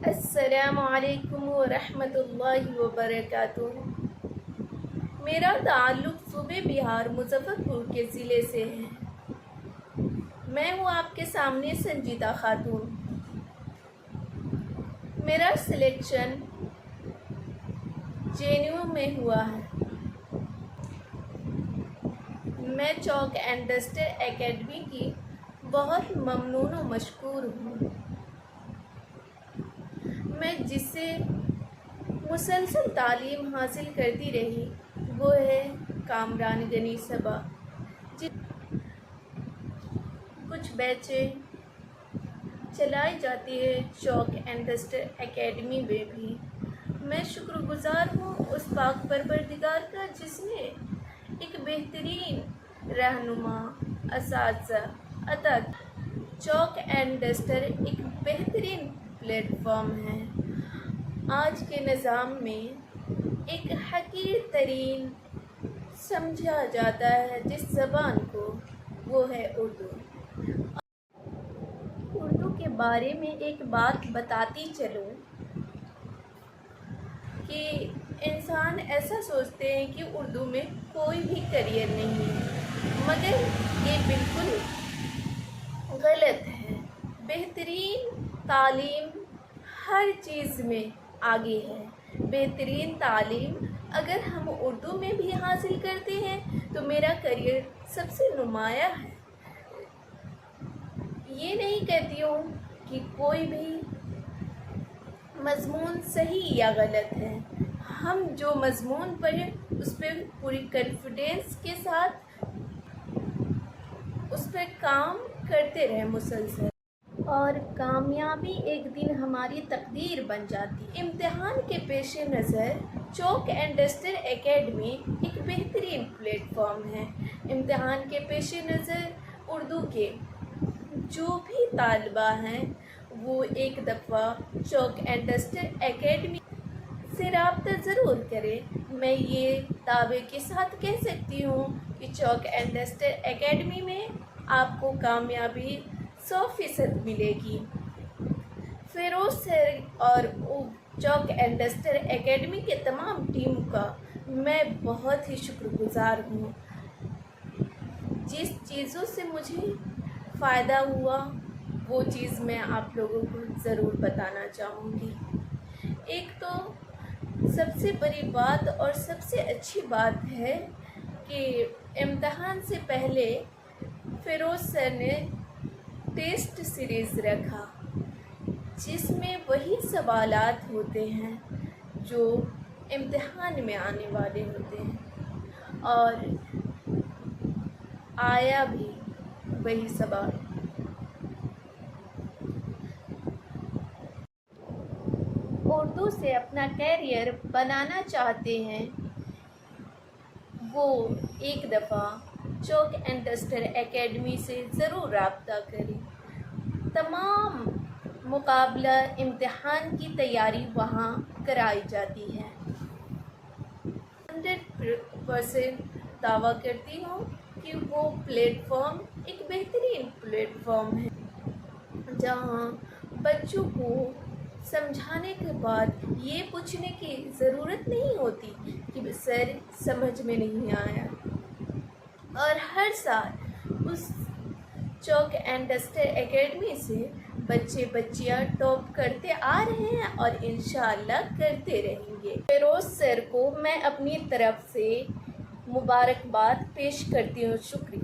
السلام علیکم ورحمۃ اللہ وبرکاتہ۔ میرا تعلق صوبے بہار مظفر پور کے ضلع سے ہے۔ میں ہوں آپ کے سامنے سنجیدہ خاتون۔ میرا سلیکشن JNU میں ہوا ہے۔ میں چاک اینڈ ڈسٹر اکیڈمی کی بہت ممنون و مشکور ہوں۔ میں جس سے مسلسل تعلیم حاصل کرتی رہی وہ ہے کامران غنی صبا۔ کچھ بیچیں چلائی جاتی ہے چاک اینڈ ڈسٹر اکیڈمی میں بھی۔ میں شکر گزار ہوں اس پاک پروردگار کا جس نے ایک بہترین رہنما اساتذہ عطا کیا۔ چاک اینڈ ڈسٹر ایک بہترین پلیٹ فارم ہے آج کے نظام میں۔ ایک حقیر ترین سمجھا جاتا ہے جس زبان کو، وہ ہے اردو۔ اردو کے بارے میں ایک بات بتاتی چلوں کہ انسان ایسا سوچتے ہیں کہ اردو میں کوئی بھی کیریئر نہیں ہے، مگر یہ بالکل غلط ہے۔ بہترین تعلیم ہر چیز میں آگے ہے۔ بہترین تعلیم اگر ہم اردو میں بھی حاصل کرتے ہیں تو میرا کیریئر سب سے نمایاں ہے۔ یہ نہیں کہتی ہوں کہ کوئی بھی مضمون صحیح یا غلط ہے۔ ہم جو مضمون پڑھیں اس پہ پوری کانفیڈنس کے ساتھ اس پہ کام کرتے رہیں مسلسل، اور کامیابی ایک دن ہماری تقدیر بن جاتی۔ امتحان کے پیش نظر چاک اینڈ ڈسٹر اکیڈمی ایک بہترین پلیٹ فارم ہے۔ امتحان کے پیش نظر اردو کے جو بھی طالبہ ہیں وہ ایک دفعہ چاک اینڈ ڈسٹر اکیڈمی سے رابطہ ضرور کریں۔ میں یہ دعوے کے ساتھ کہہ سکتی ہوں کہ چاک اینڈ ڈسٹر اکیڈمی میں آپ کو کامیابی 100% ملے گی۔ فیروز سر اور چاک اینڈ ڈسٹر اکیڈمی کے تمام ٹیم کا میں بہت ہی شکر گزار ہوں۔ جس چیزوں سے مجھے فائدہ ہوا وہ چیز میں آپ لوگوں کو ضرور بتانا چاہوں گی۔ ایک تو سب سے بڑی بات اور سب سے اچھی بات ہے کہ امتحان سے پہلے فیروز سر نے ٹیسٹ سیریز رکھا جس میں وہی سوالات ہوتے ہیں جو امتحان میں آنے والے ہوتے ہیں، اور آیا بھی وہی سوال۔ اردو سے اپنا کیریئر بنانا چاہتے ہیں وہ ایک دفعہ چاک اینڈ ڈسٹر اکیڈمی سے ضرور رابطہ کریں۔ تمام مقابلہ امتحان کی تیاری وہاں کرائی جاتی ہے۔ 100% دعویٰ کرتی ہوں کہ وہ پلیٹ فارم ایک بہترین پلیٹ فارم ہے جہاں بچوں کو سمجھانے کے بعد یہ پوچھنے کی ضرورت نہیں ہوتی کہ سر سمجھ میں نہیں آیا، اور ہر سال اس چاک اینڈ ڈسٹر اکیڈمی سے بچے بچیاں ٹاپ کرتے آ رہے ہیں اور انشاءاللہ کرتے رہیں گے۔ فیروز سر کو میں اپنی طرف سے مبارکباد پیش کرتی ہوں۔ شکریہ۔